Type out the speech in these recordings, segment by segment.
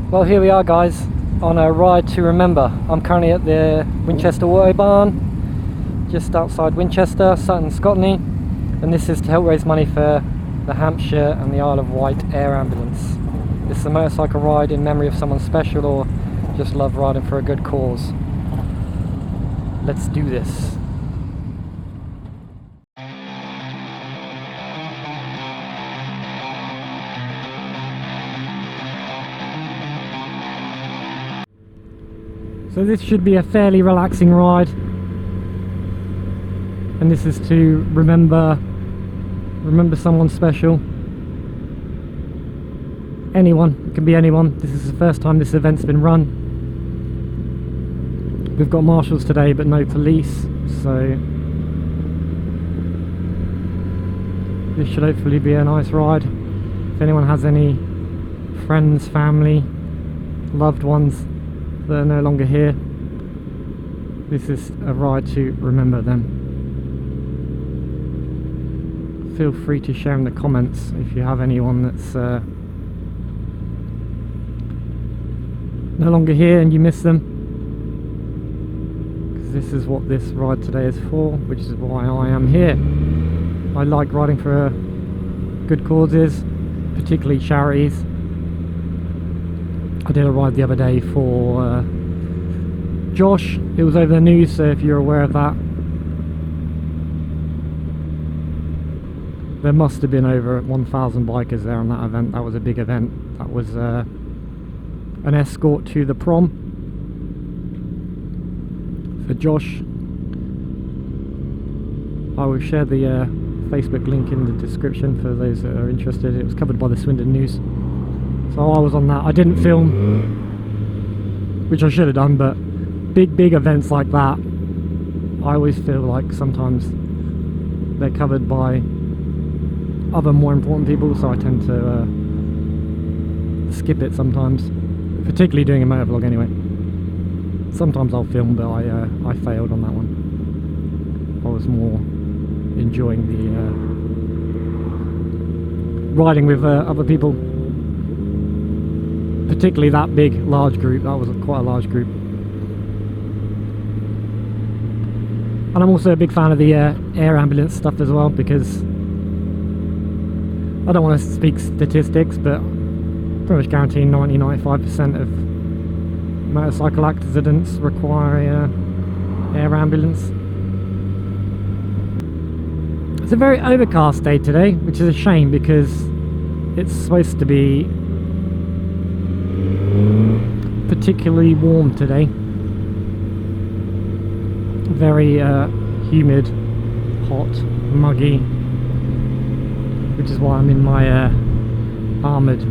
Well, here we are, guys, on a ride to remember. I'm currently at the Winchester Autobahn, just outside Winchester, Sutton, Scotland, and this is to help raise money for the Hampshire and the Isle of Wight Air Ambulance. This is a motorcycle ride in memory of someone special, or just love riding for a good cause. Let's do this. So this should be a fairly relaxing ride, and this is to remember someone special. Anyone, it can be anyone. This is the first time this event's been run. We've got marshals today but no police, so this should hopefully be a nice ride. If anyone has any friends, family, loved ones that are no longer here, this is a ride to remember them. Feel free to share in the comments if you have anyone that's no longer here and you miss them, because this is what this ride today is for, which is why I am here. I like riding for good causes, particularly charities. I did a ride the other day for Josh. It was over the news, so if you're aware of that, there must have been over 1,000 bikers there on that event. That was a big event. That was an escort to the prom for Josh. I will share the Facebook link in the description for those that are interested. It was covered by the Swindon News. So I was on that. I didn't film, which I should have done, but big events like that, I always feel like sometimes they're covered by other more important people, so I tend to skip it sometimes, particularly doing a motovlog anyway. Sometimes I'll film, but I failed on that one. I was more enjoying the riding with other people. Particularly that large group. That was quite a large group. And I'm also a big fan of the air ambulance stuff as well, because I don't want to speak statistics, but pretty much guarantee 90-95% of motorcycle accidents require air ambulance. It's a very overcast day today, which is a shame because it's supposed to be particularly warm today. Very humid, hot, muggy, which is why I'm in my armoured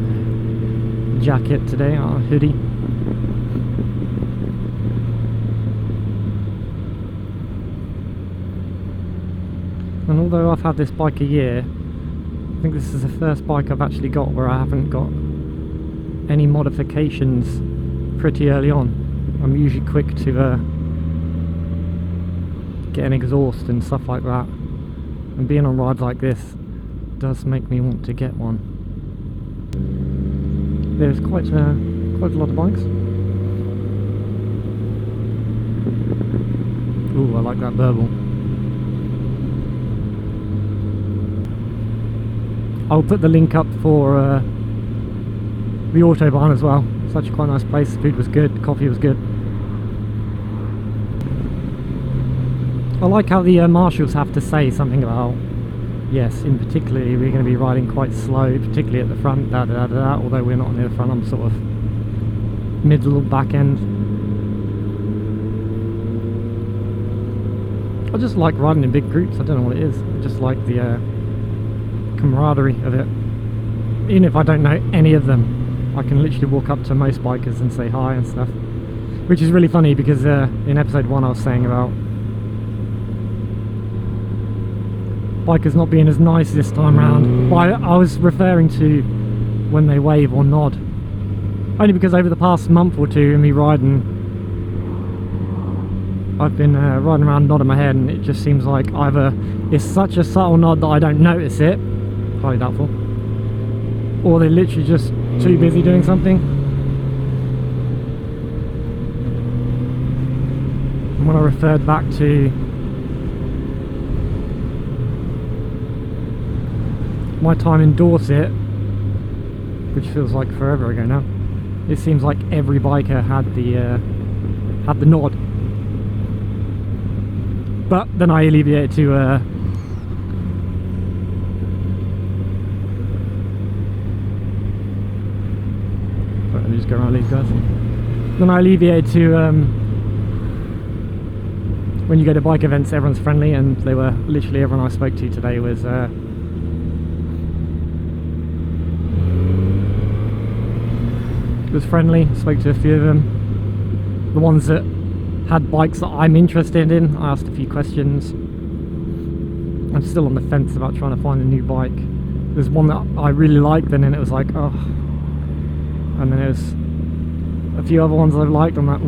jacket today, our hoodie. And although I've had this bike a year, I think this is the first bike I've actually got where I haven't got any modifications pretty early on. I'm usually quick to get an exhaust and stuff like that, and being on rides like this does make me want to get one. There's quite a lot of bikes. Ooh, I like that burble. I'll put the link up for the Autobahn as well. Such a quite nice place. The food was good, the coffee was good. I like how the marshals have to say something about, yes, in particular we're going to be riding quite slow, particularly at the front, although we're not near the front, I'm sort of middle, back end. I just like riding in big groups. I don't know what it is. I just like the camaraderie of it. Even if I don't know any of them, I can literally walk up to most bikers and say hi and stuff, which is really funny because in episode 1 I was saying about bikers not being as nice this time round. I was referring to when they wave or nod, only because over the past month or two of me riding, I've been riding around nodding my head, and it just seems like either it's such a subtle nod that I don't notice it, highly doubtful, or they're literally just too busy doing something. when I referred back to my time in Dorset, which feels like forever ago now, it seems like every biker had the nod. But then I alleviated to right, let me just go around these guys. Then I alleviated to when you go to bike events, everyone's friendly, and they were literally everyone I spoke to today was friendly. Spoke to a few of them. The ones that had bikes that I'm interested in, I asked a few questions. I'm still on the fence about trying to find a new bike. There's one that I really liked, and then it was like, oh. And then there's a few other ones I've liked. I'm like,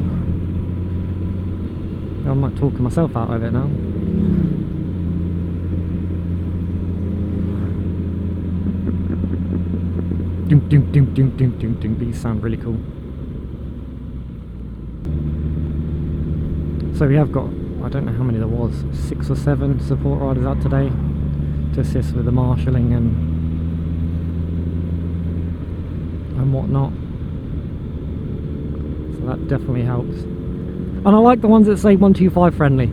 I'm like talking myself out of it now. Doom, doom, doom, doom, doom, doom, doom. These sound really cool. So we have got, I don't know how many there was, 6 or 7 support riders out today to assist with the marshalling and whatnot. So that definitely helps. And I like the ones that say 125 friendly.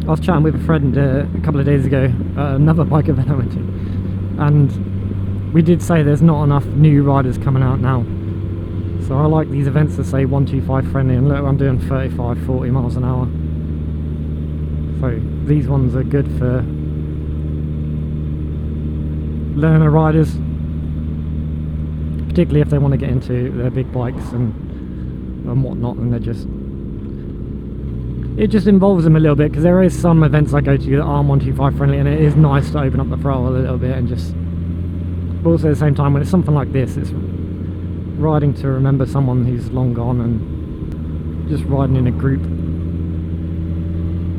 I was chatting with a friend a couple of days ago at another bike event I went to, and we did say there's not enough new riders coming out now. So I like these events that say 125 friendly, and look, I'm doing 35, 40 miles an hour. So these ones are good for learner riders, particularly if they want to get into their big bikes and whatnot, and it just involves them a little bit, because there is some events I go to that aren't 125 friendly, and it is nice to open up the throttle a little bit and just. But also at the same time, when it's something like this, it's riding to remember someone who's long gone, and just riding in a group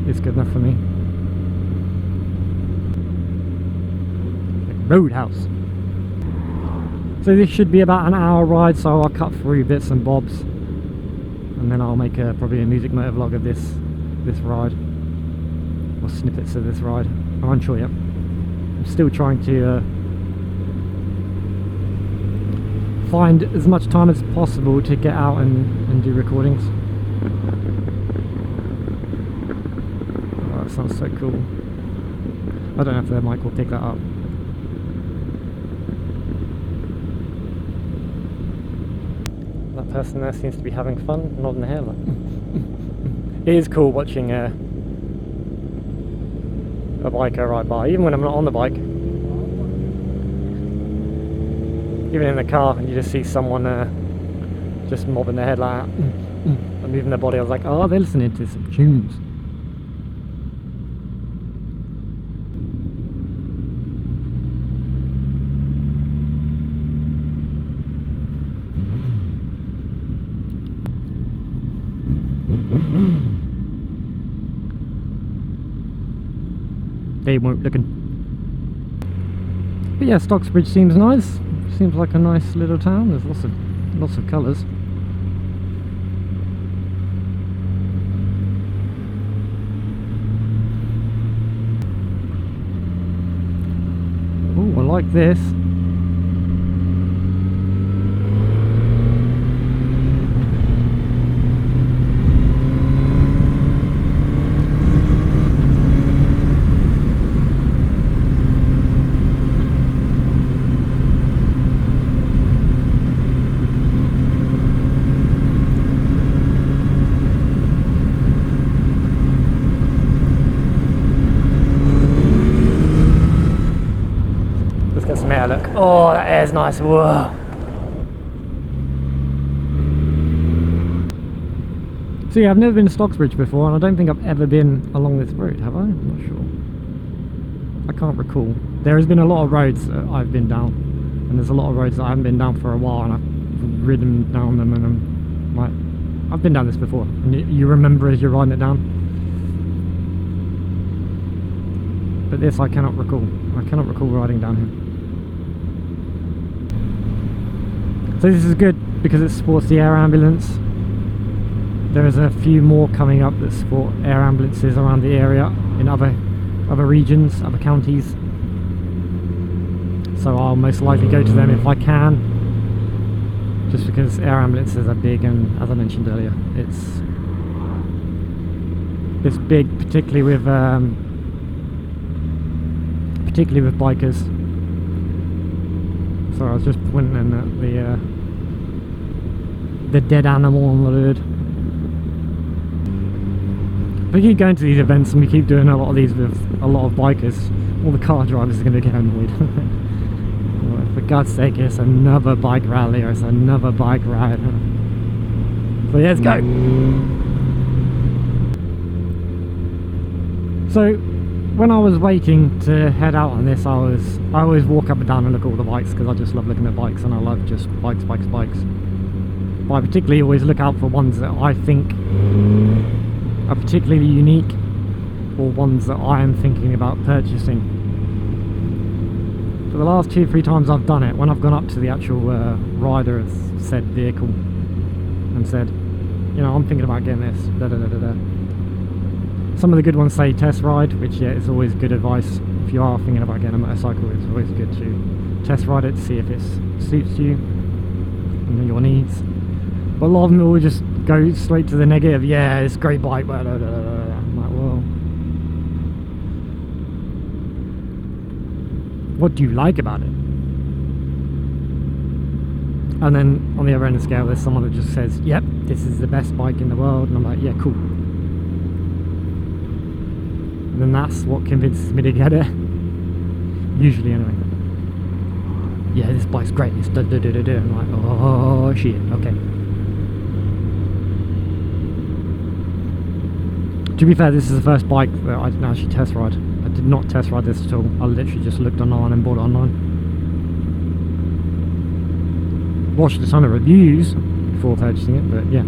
is good enough for me. Roadhouse. So this should be about an hour ride, so I'll cut through bits and bobs, and then I'll make probably a music motovlog of this ride, or snippets of this ride. I'm unsure yet. I'm still trying to find as much time as possible to get out and do recordings. Oh, that sounds so cool. I don't know if the mic will pick that up. That person there seems to be having fun, nodding their head. It is cool watching a biker ride by, even when I'm not on the bike. Even in the car, and you just see someone just mobbing their head like that, and moving their body. I was like, oh, they're listening to some tunes. They weren't looking. But yeah, Stocksbridge seems nice. Seems like a nice little town. There's lots of colours. Oh, I like this. Look. Oh, that air's nice. Whoa. So yeah, I've never been to Stocksbridge before, and I don't think I've ever been along this road, have I? I'm not sure. I can't recall. There has been a lot of roads that I've been down, and there's a lot of roads that I haven't been down for a while, and I've ridden down them, and I'm like, I've been down this before, and you remember as you're riding it down. But this I cannot recall. I cannot recall riding down here. So this is good because it supports the air ambulance. There is a few more coming up that support air ambulances around the area in other regions, other counties. So I'll most likely go to them if I can, just because air ambulances are big, and as I mentioned earlier, it's big, particularly with bikers. So I was just pointing at the dead animal on the road. We keep going to these events and we keep doing a lot of these with a lot of bikers. All the car drivers are going to get annoyed. For God's sake, it's another bike rally or it's another bike ride. So yeah, let's go. So when I was waiting to head out on this, I always walk up and down and look at all the bikes, because I just love looking at bikes and I love just bikes. But I particularly always look out for ones that I think are particularly unique, or ones that I am thinking about purchasing. For the last 2 or 3 times I've done it, when I've gone up to the actual rider of said vehicle and said, you know, I'm thinking about getting this, Some of the good ones say test ride, which yeah, is always good advice. If you are thinking about getting a motorcycle, it's always good to test ride it to see if it suits you and your needs. But a lot of them will just go straight to the negative. Yeah, it's a great bike. I'm like, well, what do you like about it? And then on the other end of the scale, there's someone that just says, yep, this is the best bike in the world. And I'm like, yeah, cool. And then that's what convinces me to get it. Usually, anyway. Yeah, this bike's great. It's I'm like, oh shit, okay. To be fair, this is the first bike that I didn't actually test ride. I did not test ride this at all. I literally just looked online and bought it online. Watched a ton of reviews before purchasing it, but yeah.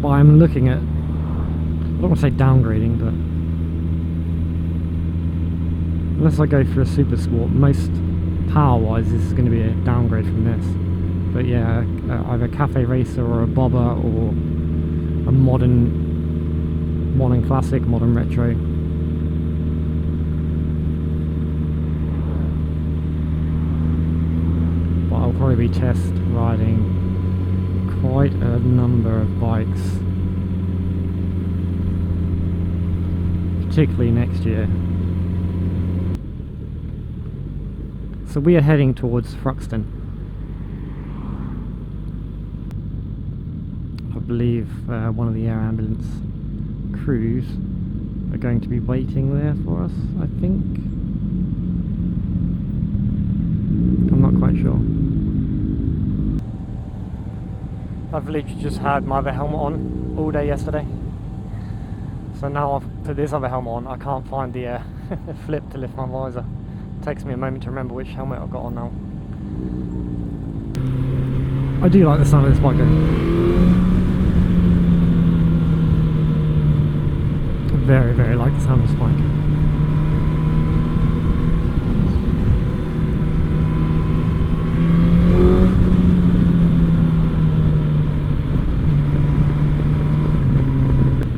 But I'm looking at, I don't want to say downgrading, but unless I go for a super sport, most power wise this is going to be a downgrade from this. But yeah, either a cafe racer or a bobber or a modern classic, modern retro. But I'll probably be test riding quite a number of bikes, particularly next year. So we are heading towards Thruxton. I believe one of the air ambulance crews are going to be waiting there for us, I think. I'm not quite sure. I've literally just had my other helmet on all day yesterday. So now I've put this other helmet on, I can't find the flip to lift my visor. It takes me a moment to remember which helmet I've got on now. I do like the sound of this bike though. Very, very like the sound of this bike.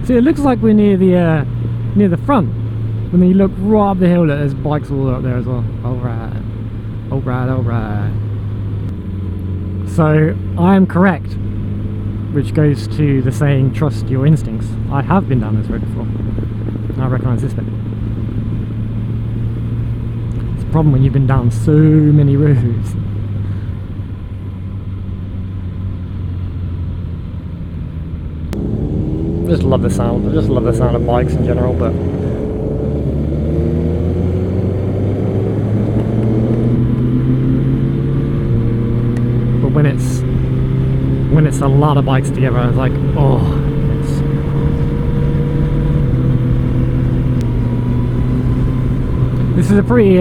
See, it looks like we're near the front. When you look right up the hill, there's bikes all up there as well. Alright. Alright, alright. So, I am correct. Which goes to the saying, trust your instincts. I have been down this road before. I recognise this bit. It's a problem when you've been down so many roads. I just love the sound. I just love the sound of bikes in general, but when it's a lot of bikes together, it's like, oh, yes. This is a pretty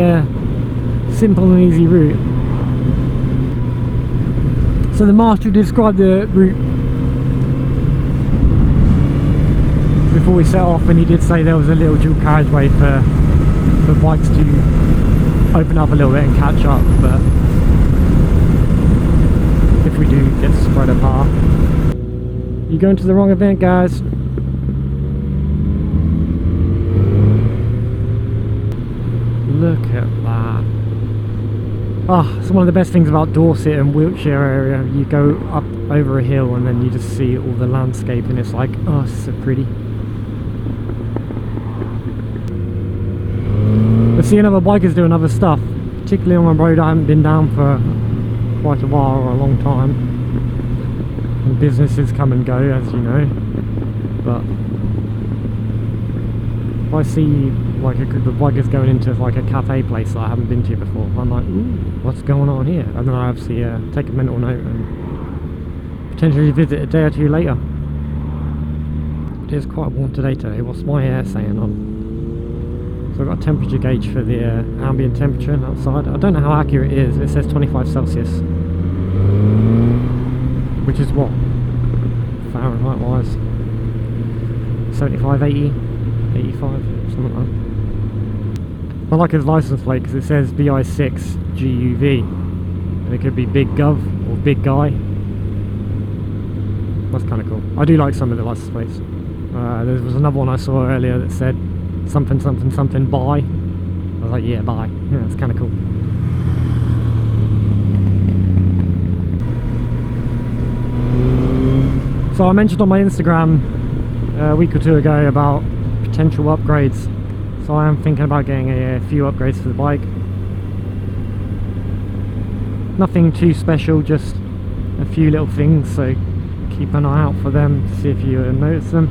simple and easy route. So the master described the route before we set off, and he did say there was a little dual carriageway for bikes to open up a little bit and catch up, but if we do get spread going to the wrong event, guys. Look at that. Oh, it's one of the best things about Dorset and Wiltshire area. You go up over a hill and then you just see all the landscape and it's like, oh, it's so pretty. But seeing other bikers doing other stuff, particularly on a road I haven't been down for quite a while or a long time. And businesses come and go, as you know. But if I see like a group of bikers going into like a cafe place that I haven't been to before, I'm like, ooh, what's going on here? And then I obviously take a mental note and potentially visit a day or two later. It is quite warm today. What's my air saying on? So I've got a temperature gauge for the ambient temperature outside. I don't know how accurate it is. It says 25 Celsius. Which is what? Fahrenheit wise? 75, 80, 85, something like that. I like his license plate because it says BI6 GUV. And it could be Big Gov or Big Guy. That's kind of cool. I do like some of the license plates. There was another one I saw earlier that said something something something buy. I was like, yeah, buy. Yeah, it's kind of cool. So I mentioned on my Instagram a week or two ago about potential upgrades. So I am thinking about getting a few upgrades for the bike. Nothing too special, just a few little things, so keep an eye out for them to see if you notice them.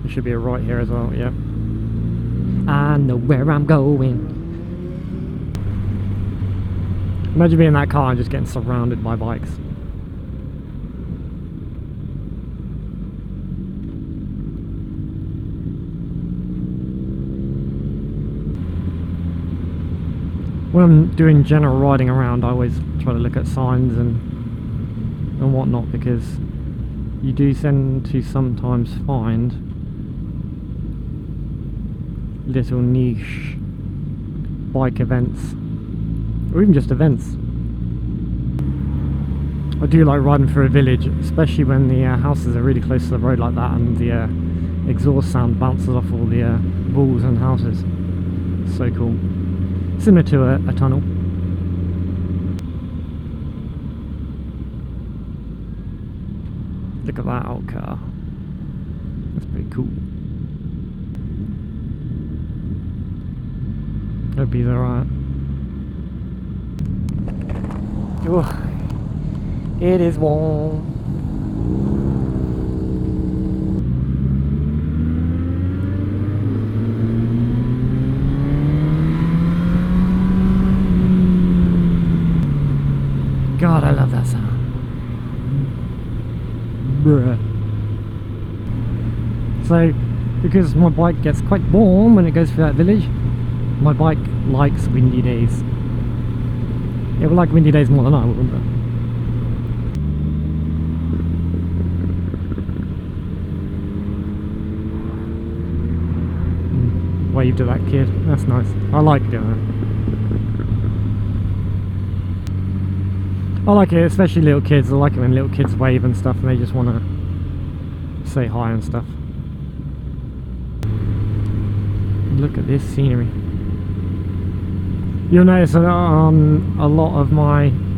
There should be a right here as well, yeah. I know where I'm going. Imagine being in that car and just getting surrounded by bikes. When I'm doing general riding around, I always try to look at signs and whatnot, because you do tend to sometimes find little niche bike events, or even just events. I do like riding through a village, especially when the houses are really close to the road like that, and the exhaust sound bounces off all the walls and houses. So cool. Similar to a tunnel. Look at that old car. That's pretty cool. Hope he's alright. It is warm. God, I love that sound. Bruh. So, because my bike gets quite warm when it goes through that village, my bike likes windy days. It will like windy days more than I would, but wave to that kid. That's nice. I like doing that. I like it, especially little kids. I like it when little kids wave and stuff and they just want to say hi and stuff. Look at this scenery. You'll notice that on a lot of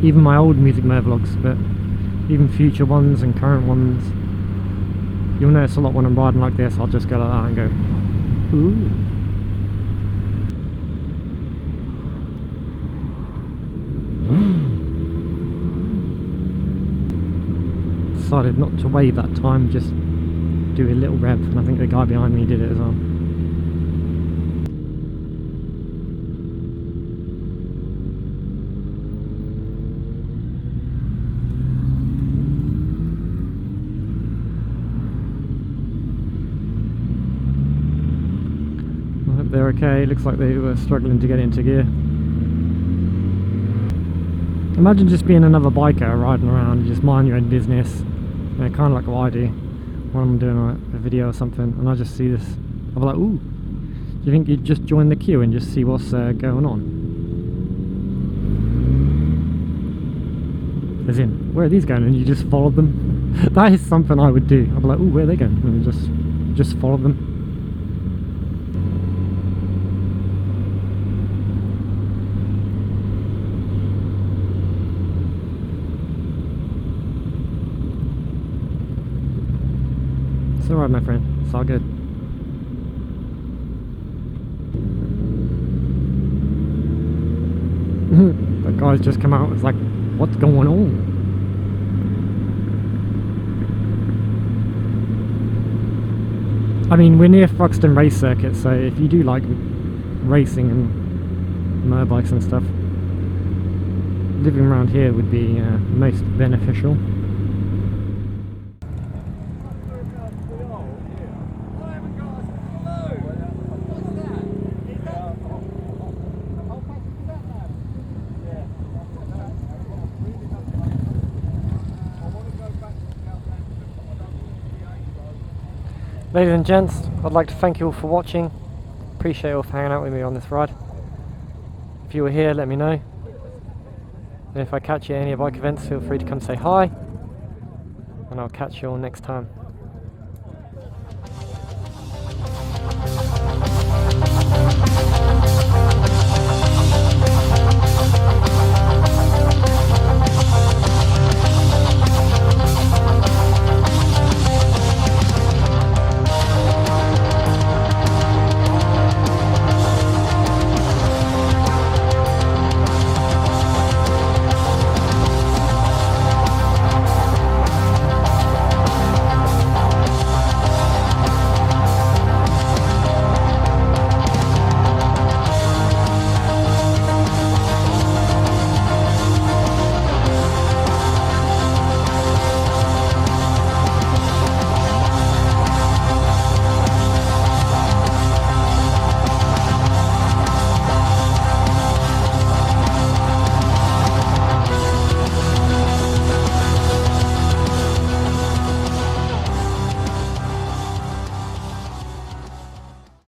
even my old music motovlogs, but even future ones and current ones, you'll notice a lot when I'm riding like this, I'll just go like that and go, ooh. Decided not to wave that time, just do a little rev, and I think the guy behind me did it as well. I hope they're okay. Looks like they were struggling to get into gear. Imagine just being another biker riding around, just mind your own business. You know, kind of like what I do when I'm doing a video or something, and I just see this. I'm like, ooh, do you think you'd just join the queue and just see what's going on? As in, where are these going? And you just follow them. That is something I would do. I'd be like, ooh, where are they going? And just follow them. It's alright, my friend. It's all good. That guy's just come out. It's like, what's going on? I mean, we're near Thruxton race circuit, so if you do like racing and motorbikes and stuff, living around here would be most beneficial. Ladies and gents, I'd like to thank you all for watching. Appreciate you all for hanging out with me on this ride. If you were here, let me know. And if I catch you at any bike events, feel free to come say hi. And I'll catch you all next time.